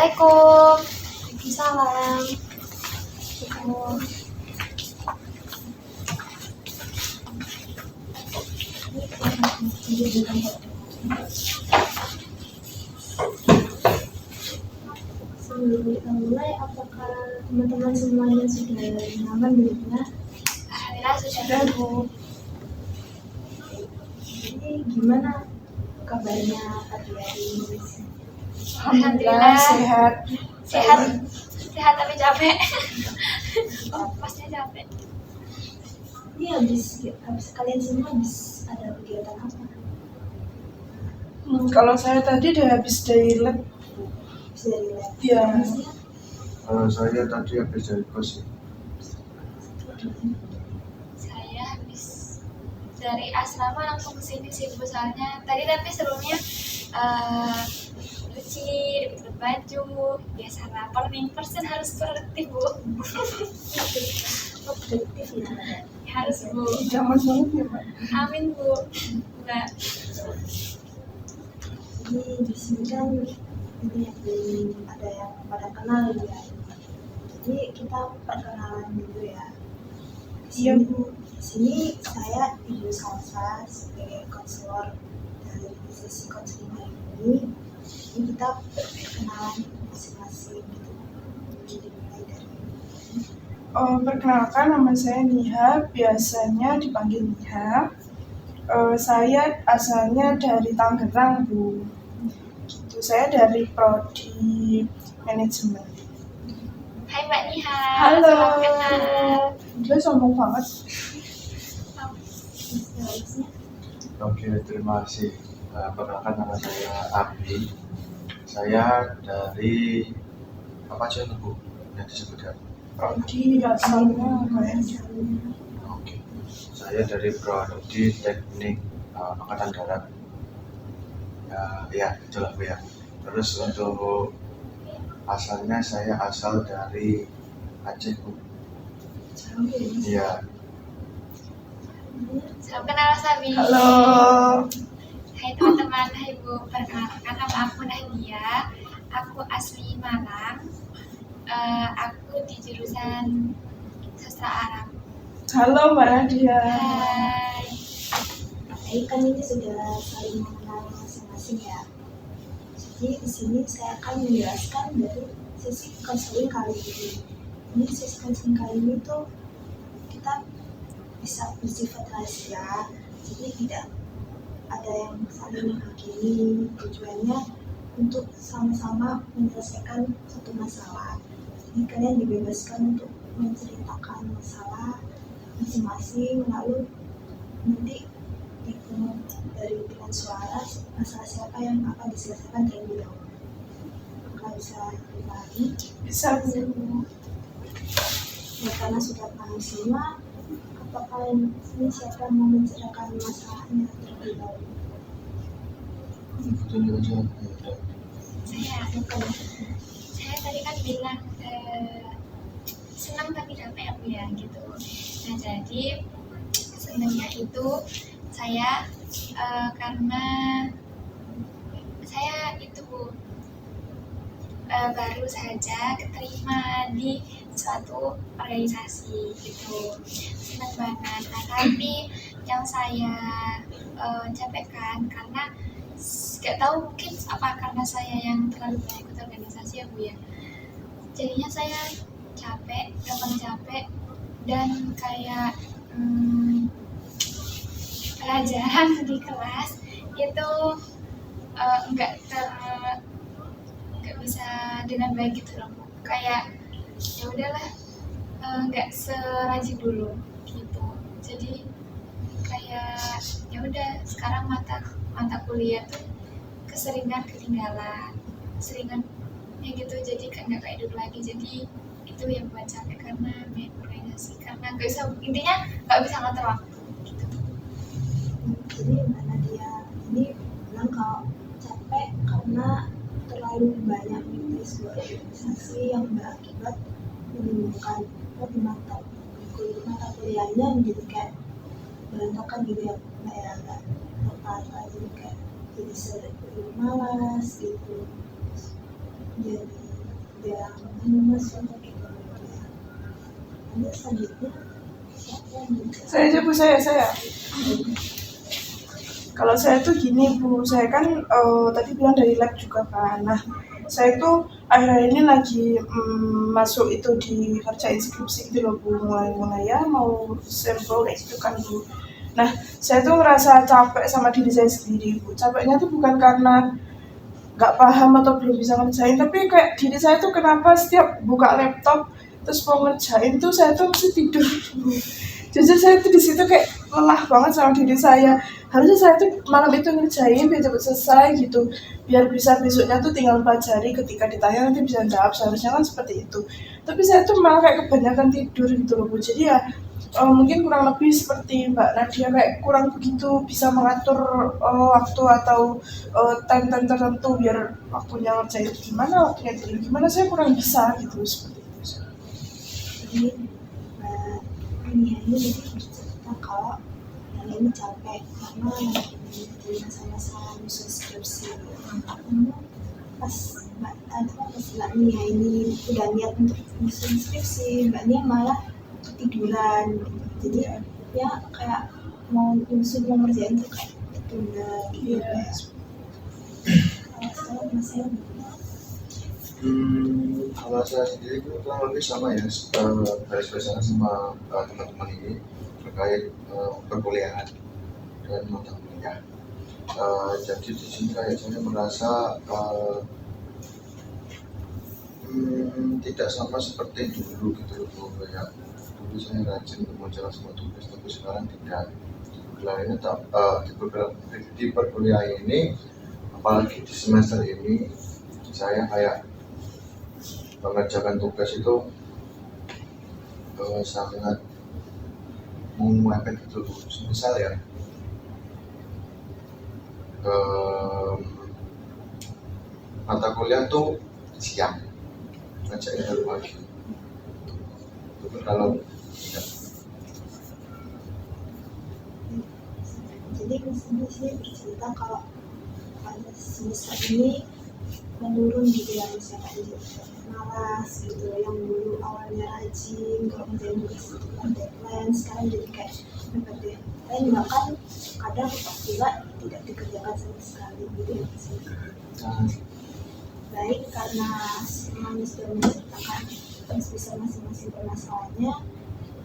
Assalamualaikum. Waalaikumsalam. Sebelum kita mulai, apakah teman-teman semuanya sudah nyaman duduknya? Alhamdulillah sudah, Bu. Jadi gimana kabarnya pagi hari ini? Alhamdulillah sehat tapi capek. Pastinya capek. Ini habis kalian semua habis ada kegiatan apa? Kalau saya tadi udah habis dari lab. Iya. Kalau saya tadi habis dari kos. Saya habis dari asrama langsung kesini sih, Bu. Soalnya tadi tapi sebelumnya cuci, dapat baju, biasa lapor nih, persen harus produktif, Bu. Produktif ya? Harus, Bu. Zaman banget ya, Pak. Amin, Bu. Enggak. Jadi di sini kan ini ada yang pada kenal ya. Jadi kita perkenalan dulu ya. Iya, Bu. Di sini saya Ibu Salsa sebagai konselor dari sesi konseling ini. Ini kita perkenalan masing-masing gitu. Jadi mulai dari Perkenalkan, nama saya Niha, biasanya dipanggil Niha. Saya asalnya dari Tangerang, Bu. Gitu. Saya dari Prodi Manajemen. Hai Mbak Niha. Halo. Salam kenal. Dia sombong banget. Oke, terima kasih. Perkenalkan, nama saya Abdi. Saya dari apa aja nih, Bu yang disebutkan? Prodi asalnya kayaknya. Oke. Saya dari Prodi Teknik Angkatan Darat. Ya, itulah, Bu ya. Terus untuk asalnya saya asal dari Aceh, Bu. Iya. Salam kenal Sabi. Halo. Hai teman-teman, hai Bu. Perkenalkan, nama aku Nahdia. Aku asli Malang. Aku di jurusan sastra Arab. Halo Mbak Nadia. Hai. Jadi kan ini sudah saling mengenal masing-masing ya. Jadi di sini saya akan menjelaskan dari sesi konseling kali ini. Ini sesi konseling kali ini tuh kita bisa bersifat rahasia. Jadi tidak ada yang saling menghakimi. Tujuannya untuk sama-sama menyelesaikan satu masalah. Jadi kalian dibebaskan untuk menceritakan masalah masing-masing, lalu nanti dihitung dari pilihan suara masalah siapa yang akan diselesaikan terlebih dahulu. Apakah bisa dipahami? Bisa, Bu. Ya, karena sudah paham semua, apakah ini siapa yang mau menceritakan masalahnya terlebih dahulu? Ikutin aja. Saya tadi kan bilang senang tapi capek aku ya gitu. Nah jadi senangnya itu saya karena saya itu baru saja keterima di suatu organisasi gitu, senang banget. Nah tapi yang saya capekkan karena gak tahu, mungkin apa karena saya yang terlalu banyak ikut organisasi ya Bu ya, jadinya saya capek, gampang capek, dan kayak pelajaran di kelas itu nggak bisa dengan baik gitu loh, kayak ya udahlah nggak serajin dulu gitu. Jadi kayak ya udah sekarang mata kuliah tuh keseringan ketinggalan, seringan ya gitu, jadi kan nggak kayak dulu lagi. Jadi itu yang buat capek karena banyak organisasi, karena nggak bisa, intinya nggak bisa ngatur waktu gitu. Jadi mana dia ini bilang kalau capek karena terlalu banyak mengikuti sebuah organisasi yang berakibat menimbulkan di mata kuliahnya menjadi kayak berantakan gitu ya, kayak nggak tertata, jadi kayak jadi sering malas gitu, jadi Ya, Mas untuk itu ya. Anda selanjutnya siapa yang Saya aja Bu, saya. Kalau saya tuh gini Bu, saya kan tadi bilang dari lab juga kan. Nah, saya tuh akhir-akhir ini lagi masuk itu di kerjain skripsi gitu loh Bu, mulai ya mau sampel kayak gitu kan Bu. Nah, saya tuh ngerasa capek sama diri saya sendiri Bu. Capeknya tuh bukan karena nggak paham atau belum bisa ngerjain, tapi kayak diri saya tuh kenapa setiap buka laptop terus mau ngerjain tuh saya tuh mesti tidur. Jujur saya tuh di situ kayak lelah banget sama diri saya. Harusnya saya tuh malam itu ngerjain biar cepet selesai gitu, biar bisa besoknya tuh tinggal pelajari, ketika ditanya nanti bisa jawab, seharusnya kan seperti itu. Tapi saya tuh malah kayak kebanyakan tidur gitu loh Bu. Jadi ya mungkin kurang lebih seperti Mbak Nadia, kayak kurang begitu bisa mengatur waktu atau time tertentu biar waktunya ngerjain itu gimana, waktunya tidur gimana, saya kurang bisa gitu seperti itu. Jadi Nia ini jadi bercerita kalau Nia ini capek karena lagi di masa-masa musim skripsi. Namun pas Mbak Nia ini udah niat untuk musim skripsi, Mbak Nia malah ketiduran. Jadi ya kayak mau ngerjain tuh kayak tertunda gitu ya. Kalau saya Kalau saya sendiri itu kurang lebih sama ya, garis besarnya sama teman-teman ini terkait perkuliahan dan mata kuliah. Jadi di sini kayak saya merasa tidak sama seperti dulu gitu loh, kayak dulu saya rajin untuk menjalankan semua tugas, tapi sekarang tidak. Di perkuliahan ini, apalagi di semester ini, saya kayak mengerjakan tugas itu sangat mepet gitu. Misal ya, mata kuliah tuh siang, ngajaknya baru pagi. Tapi kalau tidak, jadi misalnya sih bercerita kalau pada semester ini menurun gitu ya, misalnya malas gitu, yang dulu awalnya rajin kalau ngerjain tugas itu kan deadline, sekarang jadi kayak mepet deadline, bahkan kadang juga tidak dikerjakan sama sekali gitu ya. Baik, karena semuanya sudah menceritakan bisa masing-masing permasalahannya,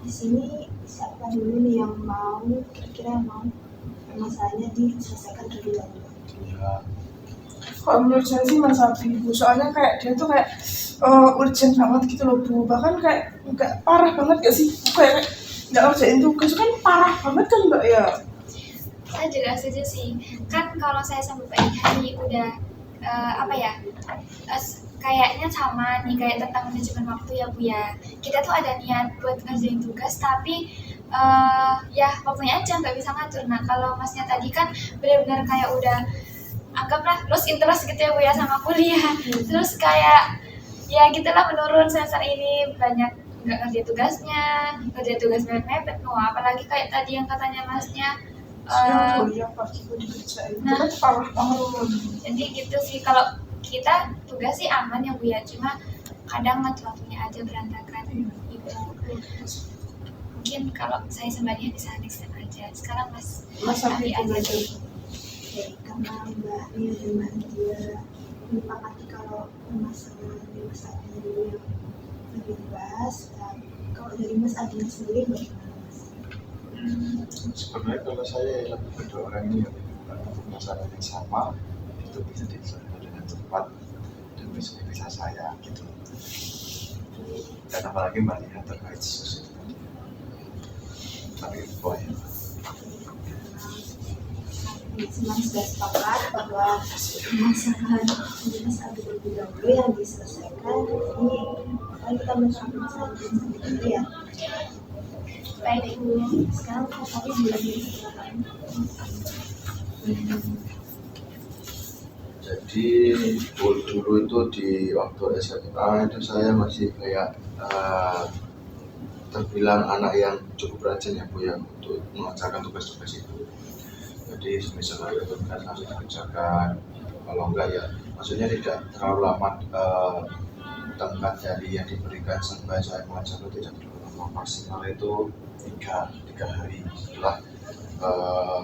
di sini siapa dulu nih yang mau kira-kira mau permasalahannya diselesaikan dulu ya? Kalau menurut saya sih Mas Abi Bu, soalnya kayak dia tuh kayak urgent banget gitu loh Bu, bahkan kayak nggak parah banget gak sih Bu, kayak nggak ngerjain tugas kan parah banget kan Mbak ya. Saya juga setuju sih, kan kalau saya sama Mbak Ihani udah kayaknya sama nih kayak tentang manajemen waktu ya Bu ya. Kita tuh ada niat buat ngerjain tugas, tapi ya waktunya aja nggak bisa ngatur. Nah kalau Masnya tadi kan benar-benar kayak udah anggaplah lost interest gitu ya Bu ya sama kuliah. Terus kayak ya gitulah menurun semester ini, banyak nggak ngerjain tugasnya, ngerjain tugas mepet. Apalagi kayak tadi yang katanya Masnya Kuliah pagi gue dikerjain, itu kan parah banget. Jadi gitu sih, kalau kita tugas sih aman ya Bu ya, cuma kadang ngatur waktunya aja berantakan gitu. Mungkin kalau saya sembahnya bisa next time aja. Sekarang Mas Abi aja aja. Oke, karena Mbak Nia dan Mbak Nadia menyepakati kalau masalah dulu yang lebih dibahas, dan kalau dari Mas Adi sendiri bagaimana Mas? sebenarnya kalau saya lebih kedua orang ini untuk masalah yang sama itu bisa diselesaikan dengan cepat dan bisa saya gitu. Dan apalagi melihat terkait sesuatu tapi boleh. Semua sudah sepakat bahwa masalah Mas Adi terlebih dahulu yang diselesaikan. Ini kan kita mencapai masalah itu ya. baik Bu. Sekarang Mas Adi boleh diceritakan. Jadi dulu itu di waktu SMA itu saya masih kayak terbilang anak yang cukup rajin ya Bu ya untuk mengerjakan tugas-tugas itu. Jadi misalnya itu tugas langsung dikerjakan, kalau enggak ya maksudnya tidak terlalu lama tenggat dari yang diberikan sampai saya mengerjakan tidak terlalu lama, maksimal itu tiga hari setelah eh,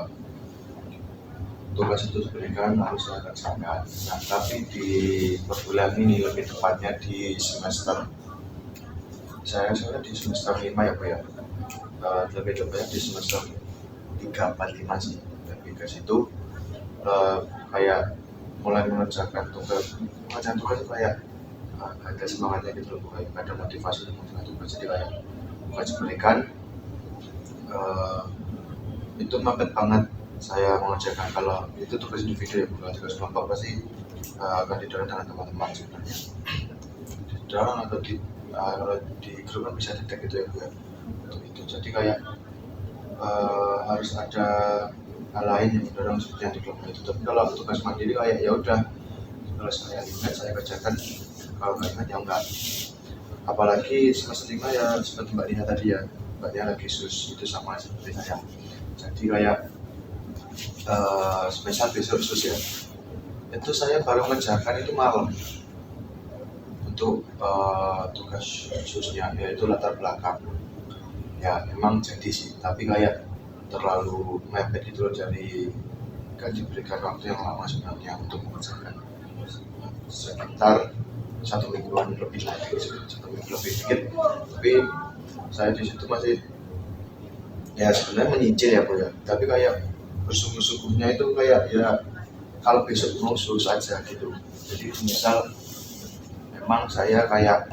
tugas itu diberikan lalu saya kerjakan. Nah, tapi di perbulan ini, lebih tepatnya di semester saya di semester 5 ya Pak ya. Lebih tepatnya di semester 3, 4, 5 sih. Lebih ke situ kayak mulai mengerjakan tugas itu kayak ada semangatnya gitu loh, kayak ada motivasi untuk mengerjakan tugas. Jadi kayak tugas diberikan itu mepet banget saya mengerjakan. Kalau itu tugas individu ya, bukan tugas kelompok, pasti akan didorong dengan teman-teman sebenarnya. Didorong atau kalau di grup kan bisa di-tag gitu ya Bu ya, untuk itu. Jadi kayak harus ada hal lain yang mendorong seperti yang di kelompok itu. Tapi kalau tugas mandiri kayak ya udah, kalau saya ingat saya kerjakan, kalau nggak ingat ya enggak. Apalagi semester 5 ya seperti Mbak Nia tadi ya, Mbak Nia lagi sus itu sama seperti saya. Jadi kayak spesial besok sus ya, itu saya baru mengerjakan itu malam untuk tugas susnya, yaitu latar belakang. Ya emang jadi sih, tapi kayak terlalu mepet gitu loh, jadi kan diberikan waktu yang lama sebenarnya untuk mengerjakan sekitar 1 mingguan lebih lagi, 1 minggu lebih dikit. Tapi saya di situ masih ya sebenarnya menyicil ya Bu ya, tapi kayak bersungguh-sungguhnya itu kayak ya kalau besok mau sus aja gitu. Jadi misal memang saya kayak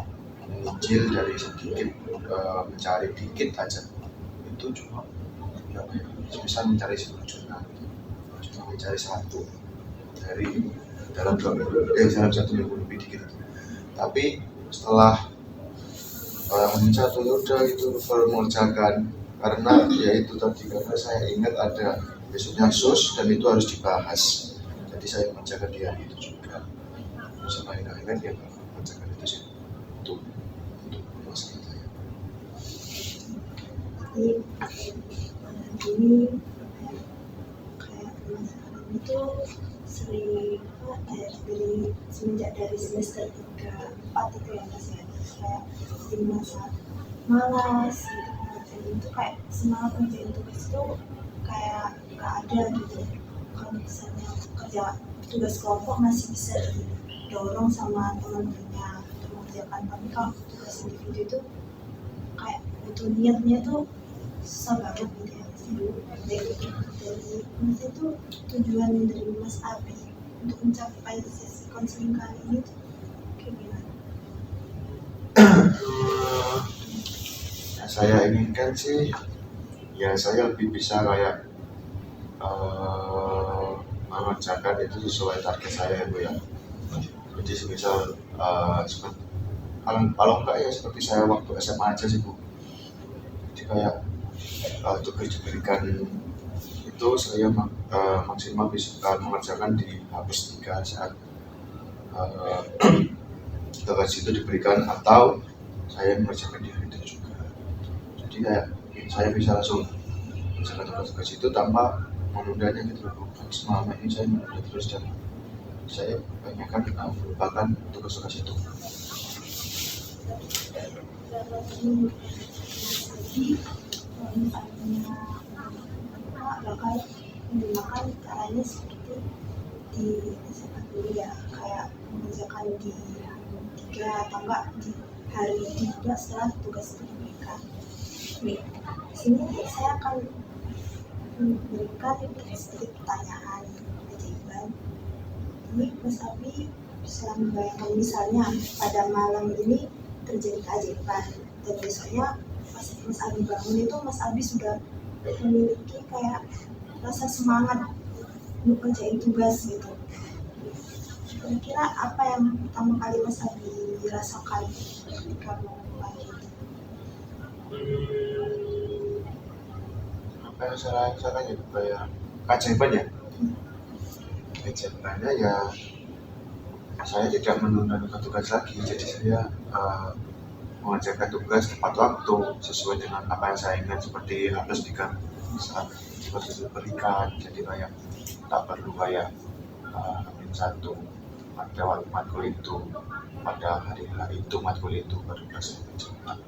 menyicil dari sedikit, mencari dikit aja, itu cuma ya, bisa mencari 10 juta, cuma mencari satu dari dalam 2 minggu, dalam 1 minggu lebih dikit. Tapi setelah satu ya udah itu baru mengerjakan, karena ya itu tadi, karena saya ingat ada besoknya sus dan itu harus dibahas, jadi saya mengerjakan di hari itu juga. Sama yang ingat ya mengerjakan itu sih untuk masalah saya. Jadi ini kayak masalah itu sering dari semenjak dari semester 3, 4 itu ya Mas ya, kayak di masa malas gitu, ngerjain itu kayak semangat ngerjain tugas itu kayak gak ada gitu. Kalau misalnya kerja tugas kelompok masih bisa didorong sama teman-temannya untuk mengerjakan, tapi kalau tugas individu itu kayak butuh niatnya tuh susah banget gitu ya. Dari Mas itu tujuan dari Mas Abi untuk mencapai sesi konseling kali ini tuh kayak gimana? Yang saya inginkan sih ya saya lebih bisa kayak mengerjakan itu sesuai target saya ya Bu ya. Jadi semisal seperti kalau enggak ya seperti saya waktu SMA aja sih Bu. Jadi kayak tugas diberikan itu saya maksimal bisa mengerjakan di H+3 saat tugas itu diberikan, atau saya mengerjakan di hari itu juga. Jadi kayak saya bisa langsung mengerjakan tugas-tugas itu tanpa menundanya gitu loh. Selama ini saya menunda terus dan saya banyakkan melupakan tugas-tugas itu. Jadi kalau misalnya bakal menggunakan caranya seperti di SMA dulu ya, kayak mengerjakan di hari 3 atau enggak di hari 3 setelah tugas itu diberikan. Nih, di sini saya akan memberikan sedikit pertanyaan keajaiban. Ini Mas Abi bisa membayangkan misalnya pada malam ini terjadi keajaiban dan besoknya pas Mas Abi bangun itu Mas Abi sudah memiliki kayak rasa semangat untuk kerjain tugas gitu. Kira-kira apa yang pertama kali Mas Abi dirasakan ketika memulai itu? Apa yang saya rasakan ya kayak keajaiban ya. Keajaibannya ya saya tidak menunda tugas lagi, jadi saya mengerjakan tugas tepat waktu sesuai dengan apa yang saya ingat, seperti H+3 saat tugas itu diberikan. Jadi kayak tak perlu kayak H-1 pada matkul itu, pada hari itu matkul itu baru saya kerjakan.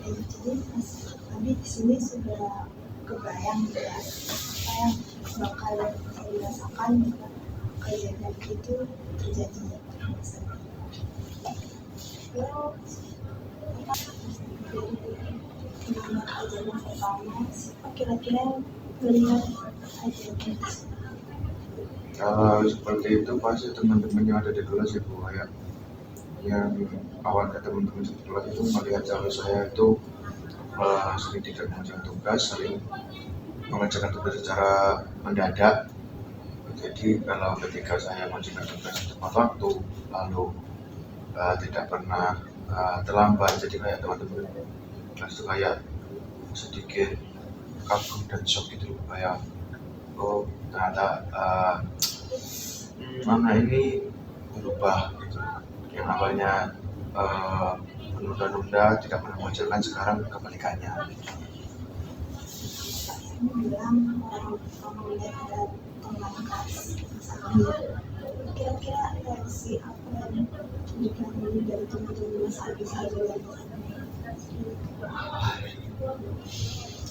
Jadi Mas Abi di sini sudah kebayang ya apa yang bakal dirasakan jika kejadian itu terjadi di masa depan. Terus gimana kejadian pertama, siapa kira-kira yang melihat kejadian tersebut? Kalau seperti itu pasti teman-teman yang ada di kelas ya Bu, kayak yang awalnya teman-teman di kelas itu melihat kalau saya itu sering tidak mengerjakan tugas, sering mengerjakan tugas secara mendadak. Jadi kalau ketika saya mengerjakan tugas tepat waktu, lalu tidak pernah terlambat, jadi kayak teman-teman kelas itu kayak sedikit kagum dan shock gitu loh, kayak oh ternyata anak ini berubah gitu, yang awalnya menunda-nunda tidak pernah mengerjakan, sekarang kebalikannya. Kamu bilang kamu melihat ada teman kelas misalnya, kira-kira reaksi apa yang diketahui dari teman-teman Mas Abi saja dari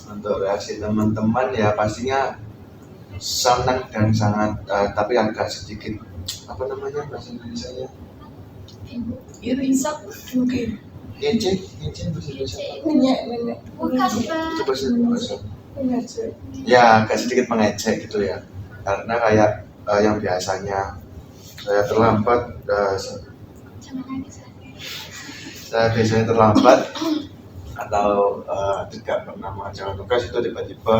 Untuk reaksi teman-teman ya pastinya senang dan sangat tapi agak sedikit apa namanya bahasa Indonesia-nya, Irisak mungkin. ngecek bahasa Indonesia Nenek. Bukan itu Pak. bahasa Ngecek. ya agak sedikit mengecek gitu ya, karena kayak yang biasanya saya terlambat, Jangan nangis. saya biasanya terlambat atau tidak pernah mengerjakan tugas, itu tiba-tiba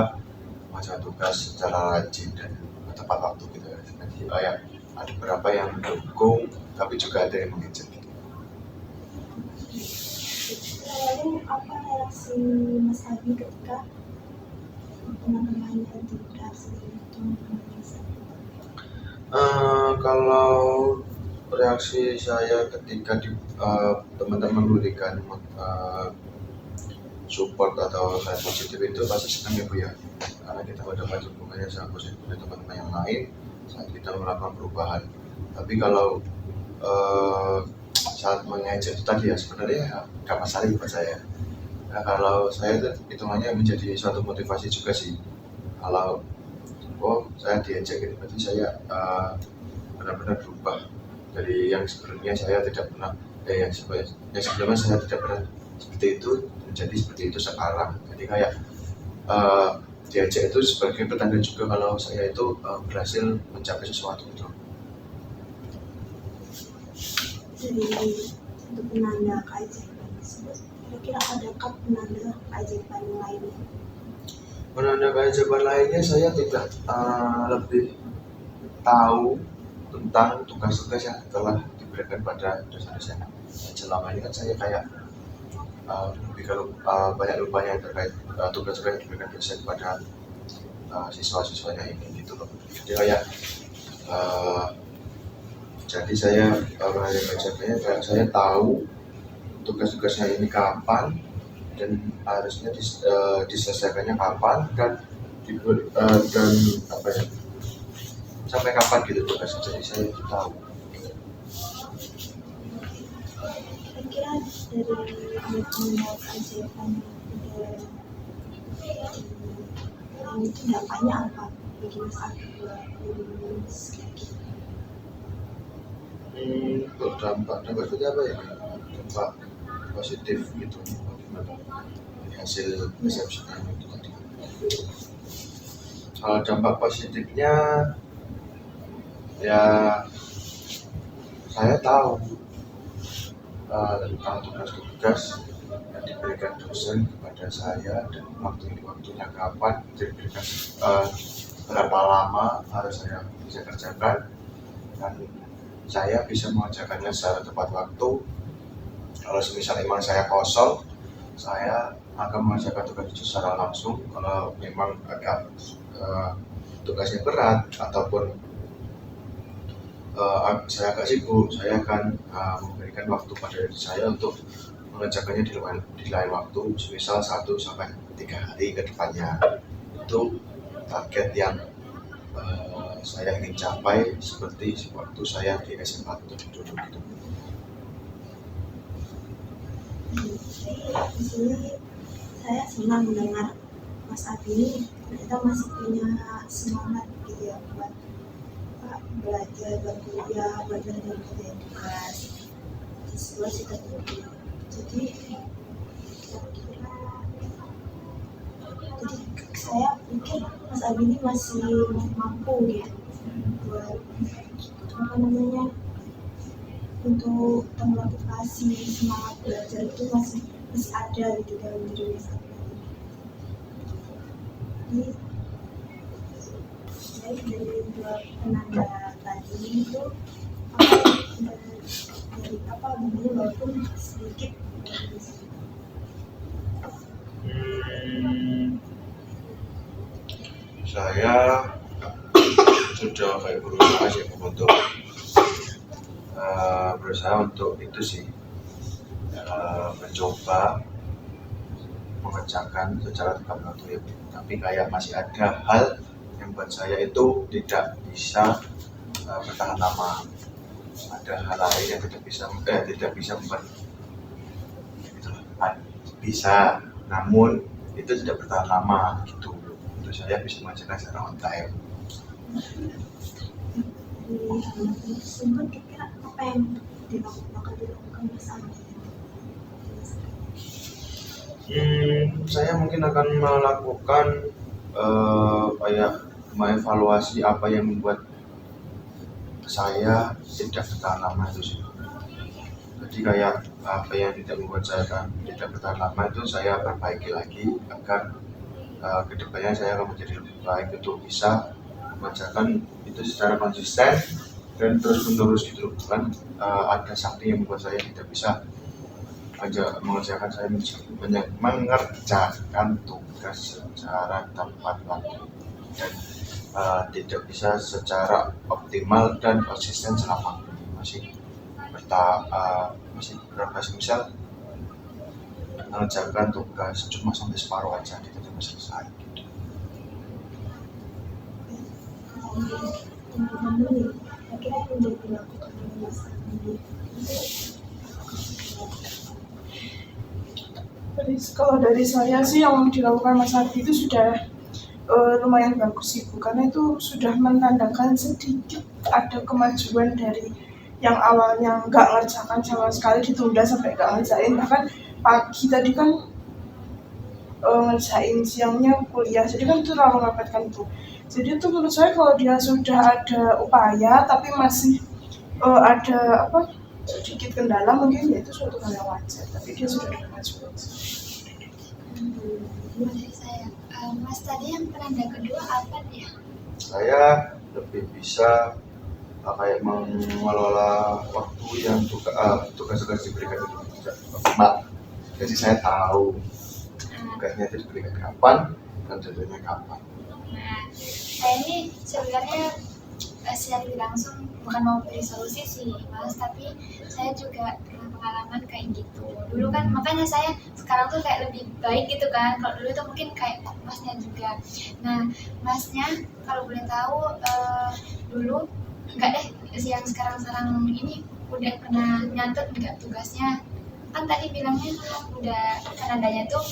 mengerjakan tugas secara rajin dan tepat waktu gitu ya. Jadi kayak ada beberapa yang mendukung tapi juga ada yang mengejek. lalu apa reaksi Mas Abi ketika teman-teman yang interaksi itu Kalau reaksi saya ketika teman-teman memberikan support atau saya positif itu pasti senang ya Bu ya, karena kita mendapat hubungannya sangat positif dari teman-teman yang lain saat kita melakukan perubahan. Tapi kalau saat mengejek itu tadi ya sebenarnya nggak masalah buat saya. Nah, kalau saya itu hitungannya menjadi suatu motivasi juga sih. Kalau saya diejek gitu, berarti saya benar-benar berubah dari yang sebelumnya saya tidak pernah yang sebelumnya saya tidak pernah seperti itu menjadi seperti itu sekarang. Jadi kayak diejek itu sebagai petanda juga kalau saya itu berhasil mencapai sesuatu itu. jadi untuk penanda keajaiban tersebut, kira-kira adakah penanda keajaiban lainnya? Penanda keajaiban lainnya saya tidak lebih tahu tentang tugas-tugas yang telah diberikan pada dosen-dosen. Selama ini kan saya kayak lebih kalau banyak lupanya terkait tugas-tugas yang diberikan dosen pada siswa-siswanya ini gitu loh. Jadi kayak jadi saya mengajarnya kayak saya tahu tugas-tugasnya ini kapan dan harusnya diselesaikannya kapan dan apa ya, sampai kapan gitu tugasnya, jadi saya tahu. Kira-kira dari penanda keajaiban itu dampaknya apa bagi Mas Abi? Untuk dampak itu apa ya, dampak positif gitu, bagaimana dari hasil persepsinya itu tadi. Kalau dampak positifnya ya saya tahu tentang tugas-tugas yang diberikan dosen kepada saya dan waktunya kapan diberikan, berapa lama harus saya bisa kerjakan, dan saya bisa mengerjakannya secara tepat waktu. Kalau misalnya memang saya kosong, saya akan mengerjakan tugas itu secara langsung. Kalau memang agak tugasnya berat ataupun saya agak sibuk, saya akan memberikan waktu pada diri saya untuk mengerjakannya di lain waktu, misal 1-3 hari ke depannya. Itu target yang saya ingin capai seperti waktu saya di SMA dulu gitu. Di sini saya senang mendengar Mas Abi ini ternyata masih punya semangat gitu ya buat belajar, buat kuliah, buat mengerjakan tugas sesuai cita-cita. Jadi saya pikir Mas Abi ini masih mampu ya buat untuk termotivasi, semangat belajar itu masih ada gitu dalam diri Mas Abi. Jadi baik dari dua penanda tadi itu dari apa namanya walaupun sedikit Saya sudah kayak berusaha sih untuk itu sih, mencoba mengerjakan secara tepat waktu ya, tapi kayak masih ada hal yang buat saya itu tidak bisa bertahan lama. Ada hal lain yang tidak bisa membuat bisa, namun itu tidak bertahan lama gitu. Untuk saya bisa mengerjakan secara on time. sempat kira apa yang dilakukan bersama. Saya mungkin akan melakukan kayak mengevaluasi apa yang membuat saya tidak bertahan lama itu sih. Jadi kayak apa yang tidak membuat saya tidak bertahan lama itu saya perbaiki lagi agar kedepannya saya akan menjadi lebih baik untuk bisa mengerjakan itu secara konsisten dan terus menerus gitu. Kan ada something yang membuat saya tidak bisa mengerjakan mengerjakan tugas secara tepat waktu dan tidak bisa secara optimal dan konsisten selama masih misal mengerjakan tugas cuma sampai separuh aja kita cuma selesai gitu. Akhirnya yang dilakukan Mas Abi Kalau dari saya sih yang dilakukan Mas Abi itu sudah lumayan bagus sih, karena itu sudah menandakan sedikit ada kemajuan dari yang awalnya nggak ngerjakan sama sekali, ditunda sampai nggak ngerjain, bahkan pagi tadi kan ngerjain, siangnya kuliah, jadi kan itu terlalu mepetkan tuh. Jadi itu menurut saya kalau dia sudah ada upaya tapi masih ada sedikit kendala, mungkin ya itu suatu hal yang wajar, tapi dia sudah ada kemajuan. Dari saya, Mas tadi yang penanda kedua apa ya? Saya lebih bisa kayak mengelola waktu yang tugas-tugas diberikan itu tidak optimal. Jadi saya tahu tugasnya itu diberikan kapan dan jadwalnya kapan. Nah, saya ini sebenarnya secara langsung bukan mau beri solusi sih Mas, tapi saya juga pernah pengalaman kayak gitu dulu kan, makanya saya sekarang tuh kayak lebih baik gitu kan. Kalau dulu tuh mungkin kayak Masnya juga. Nah, Masnya kalau boleh tahu dulu enggak deh, yang sekarang ini udah pernah nyatet enggak tugasnya? Kan tadi bilangnya udah penandanya tuh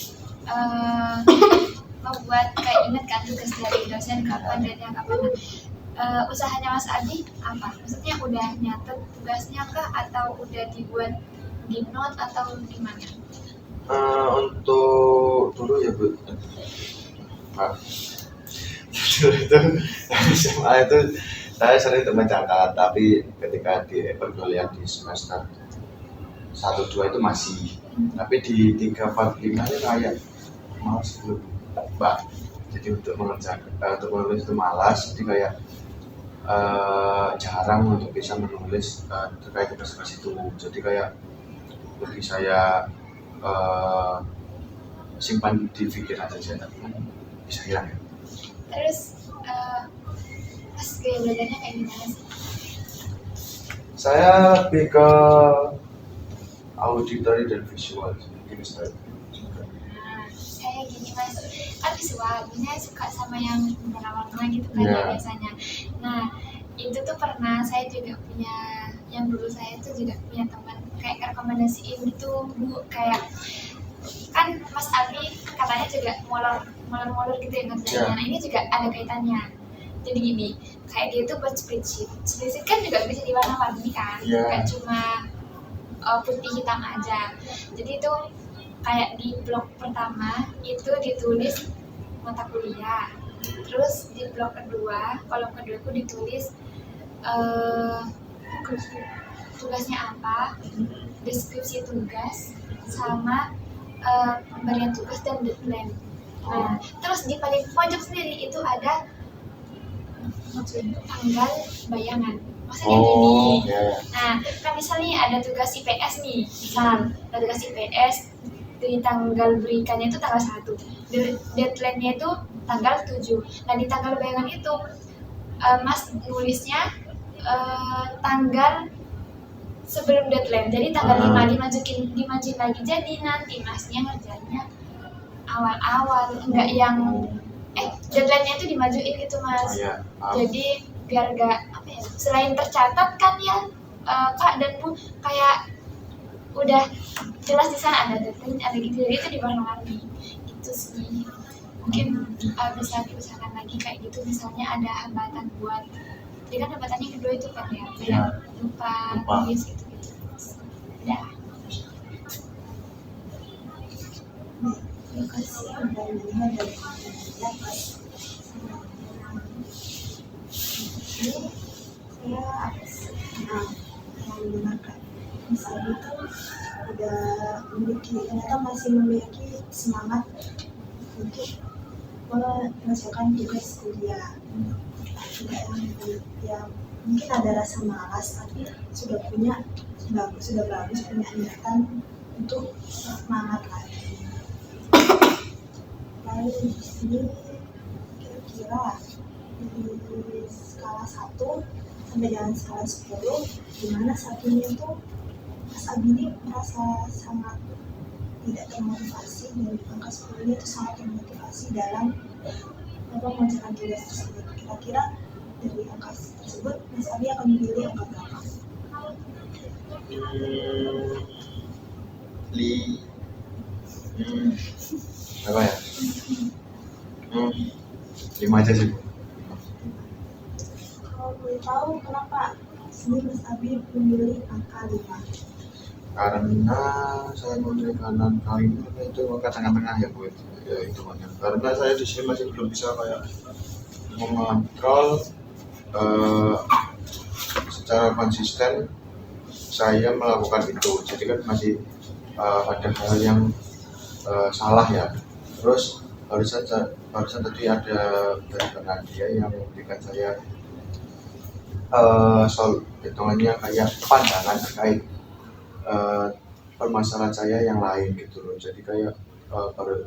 membuat kayak inget kan tugas dari dosen kapan dan yang kapan. Usahanya Mas Abi apa? Maksudnya udah nyatet tugasnya kah atau udah dibuat di note atau gimana? Untuk dulu ya Bu, dulu itu SMA itu saya sering mencatat, tapi ketika di perkuliahan di semester 1-2 itu masih, tapi di 3-4-5 itu kayak malas belum Mbak. Jadi untuk menulis itu malas, jadi kayak jarang untuk bisa menulis terkait tugas-tugas itu. Jadi kayak lebih saya simpan di pikiran saja, tapi bisa hilang ya. Terus pas gaya belajarnya kayak gimana sih? Saya lebih ke auditory dan visual, mungkin saya juga. Saya gini Mas, kan visual, biasanya suka sama yang warna-warna gitu kan Yeah. biasanya. Nah itu tuh pernah saya juga punya, yang dulu saya tuh juga punya teman kayak rekomendasiin gitu Bu, kayak kan Mas Abi katanya juga molor gitu ya ngerjainnya. Ya. Nah ini juga ada kaitannya. Jadi gini, kayak dia tuh buat spreadsheet. Spreadsheet kan juga bisa diwarna-warni kan, Ya. nggak cuma putih hitam aja. Jadi itu kayak di blok pertama itu ditulis mata kuliah. Terus di blok kedua, kolom kedua itu ditulis tugasnya apa, deskripsi tugas, sama pemberian tugas dan deadline. Nah, terus di paling pojok sendiri itu ada tanggal bayangan. Maksudnya gini. Ya. Nah, kan misalnya ada tugas IPS nih, misal ada tugas IPS di tanggal berikannya itu tanggal 1, deadline-nya itu tanggal 7. Nah, di tanggal bayangan itu Mas nulisnya tanggal sebelum deadline, jadi tanggal 5 dimajuin lagi, jadi nanti Masnya ngerjainnya awal-awal, enggak yang deadline-nya itu dimajuin gitu Mas. Ya. Jadi biar enggak selain tercatat kan ya Kak dan Bu, kayak udah jelas di sana ada deadline, ada gitu, jadi itu diwarna-warni gitu sih. Mungkin bisa diusahakan lagi kayak gitu, misalnya ada hambatan buat, jadi kan hambatannya kedua itu kan ya, kayak lupa nulis gitu. Ya. Terima kasih undangannya dari ini saya harus mendengarkan Mas Abi itu udah ternyata masih memiliki semangat untuk menyelesaikan tugas kuliah. Tidak yang mungkin ada rasa malas, tapi sudah bagus punya niatan untuk semangat lagi. Lalu di sini kira-kira di skala 1 sampai dengan skala 10, dimana saat ini itu Mas Abi ini merasa sangat tidak termotivasi, dan di angka 10 ini itu sangat termotivasi dalam mengerjakan tugas tersebut. Kira-kira dari angka tersebut Mas Abi akan memilih angka berapa? Apa ya? 5 aja sih. Kalau boleh tahu kenapa sini Mas Abi memilih angka 5? Karena saya memilih kanan kali ini itu angka tengah-tengah ya Bu, ya hitungannya. Karena saya di sini masih belum bisa kayak mengontrol secara konsisten saya melakukan itu. Jadi kan masih ada hal yang salah ya. Terus barusan tadi ada dari Nadia yang memberikan saya hitungannya kayak pandangan terkait permasalahan saya yang lain gitu loh. Jadi kayak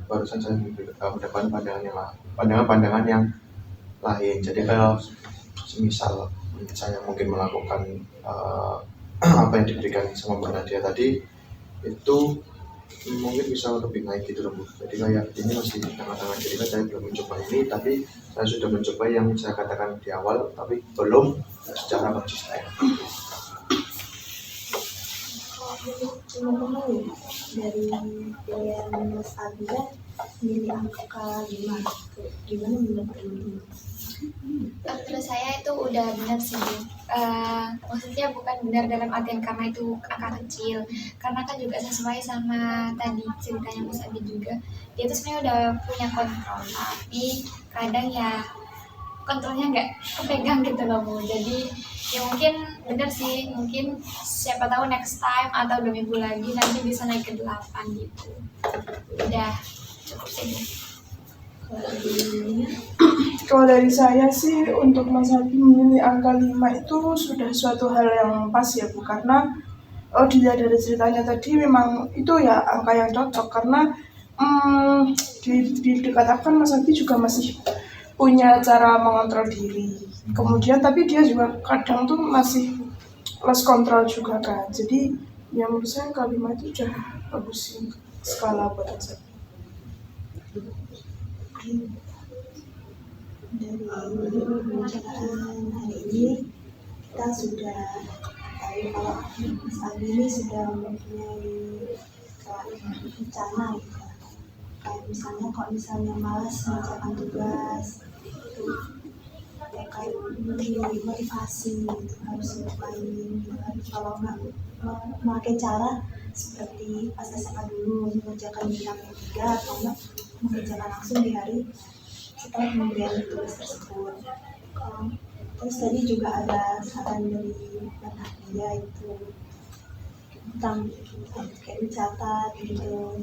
barusan saya mendapatkan pandangan yang lain. Jadi kalau semisal saya mungkin melakukan apa yang diberikan sama Mbak Nadia tadi itu mungkin bisa lebih naik gitu loh Bu. Jadi kayak ini masih di tengah-tengah, jadi kan saya belum mencoba ini, tapi saya sudah mencoba yang saya katakan di awal, tapi belum secara konsisten. Teman-teman dari pilihan Mas Abi milih angka 5, gimana menurut teman-teman? Menurut saya itu udah benar sih. Maksudnya bukan benar dalam artian karena itu angka kecil, karena kan juga sesuai sama tadi ceritanya Mas Abi juga, dia tuh sebenarnya udah punya kontrol, tapi kadang ya kontrolnya nggak kepegang gitu loh Bu. Jadi ya mungkin benar sih, mungkin siapa tahu next time atau 2 minggu lagi nanti bisa naik ke 8 gitu. Udah cukup sih Bu. Kalau dari saya sih untuk Mas Abi memilih angka 5 itu sudah suatu hal yang pas ya Bu, karena dilihat dari ceritanya tadi memang itu ya angka yang cocok, karena dikatakan Mas Abi juga masih punya cara mengontrol diri, kemudian tapi dia juga kadang tuh masih lost control juga kan. Jadi ya menurut saya angka 5 itu udah bagus sih skala buat Mas Abi. dari pembicaraan hari ini kita sudah tahu kalau Mas Abi ini sudah mempunyai rencana gitu. Kayak misalnya kalau misalnya malas mengerjakan tugas itu ya kayak motivasi gitu, harus ngapain gitu kan. Kalau nggak memakai cara seperti pas SMA dulu mengerjakan di hari ketiga atau enggak mengerjakan langsung di hari setelah pemberian tugas tersebut. Terus tadi juga ada saran dari Mbak dia itu tentang kayak dicatat gitu,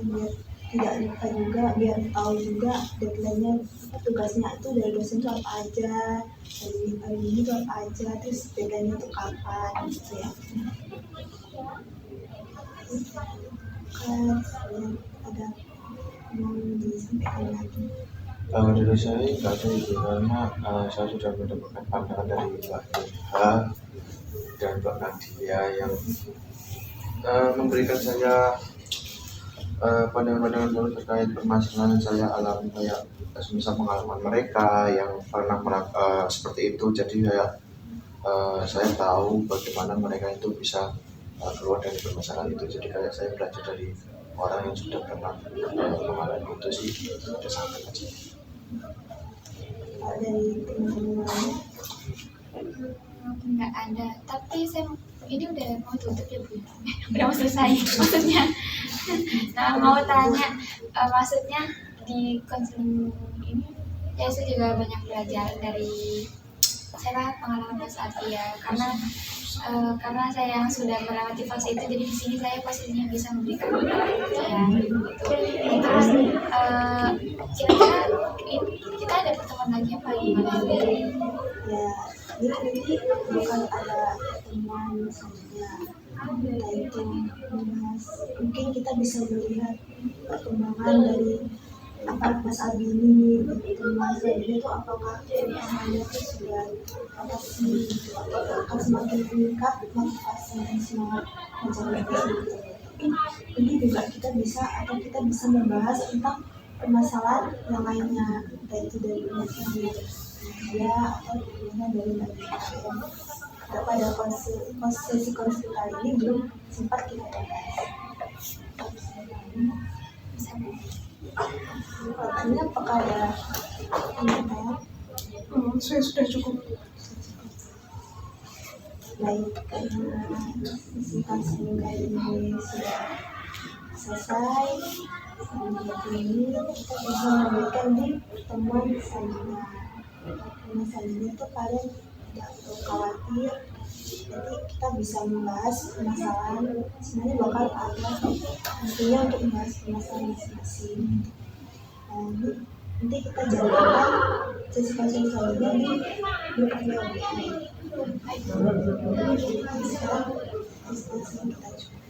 biar tidak lupa juga, biar tahu juga deadline-nya tugasnya itu dari dosen itu apa aja, dari hari ini itu apa aja, terus deadline-nya itu kapan gitu ya. Kan ada mau disampaikan lagi. Dari saya nggak ada itu karena saya sudah mendapatkan pandangan dari Mbak Ilha dan Mbak Nadia yang memberikan saya pandangan-pandangan baru terkait permasalahan yang saya alami, kayak misal pengalaman mereka yang pernah seperti itu. Jadi saya tahu bagaimana mereka itu bisa keluar dari permasalahan itu. Jadi kayak saya belajar dari orang yang sudah pernah mengalami itu sih, sudah sampai aja. Dari teman-teman lain Nggak ada, tapi saya ini udah mau tutup ya Bu, udah mau selesai maksudnya. Nah, mau tanya, maksudnya di konseling ini ya saya juga banyak belajar dari saya pengalaman Mas Abi ya, karena saya yang sudah melewati fase itu, jadi di sini saya posisinya bisa memberikan kepercayaan gitu. Terus kira-kira kita ada pertemuan lagi apa gimana? ya ini nanti bukan ada pertemuan saja, yaitu membahas, mungkin kita bisa melihat perkembangan dari apa Mas Abi ini, pertemuan selanjutnya itu apakah perkembangannya itu sudah apa sih, apakah akan semakin meningkat motivasi dan semangat mencapai itu. Tapi ini juga kita bisa membahas tentang permasalahan yang lainnya, yaitu dari permasalahan dia atau bagaimana dari KKN. Pada sesi konsul kali ini belum sempat kita bahas. Ini apakah ada pertanyaan? Saya sudah cukup. Baik, karena sesi konsul kali ini sudah selesai, ini kita bisa melanjutkan di pertemuan selanjutnya. Pertemuan selanjutnya itu kalian tidak perlu khawatir, jadi kita bisa membahas permasalahan, sebenarnya bakal ada nantinya untuk membahas permasalahan masing-masing. Nanti kita jadwalkan sesi konsul selanjutnya di grup WhatsApp. Sekarang diskusi kita cukup.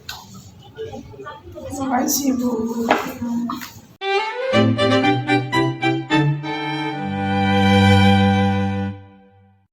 Terima kasih Bu.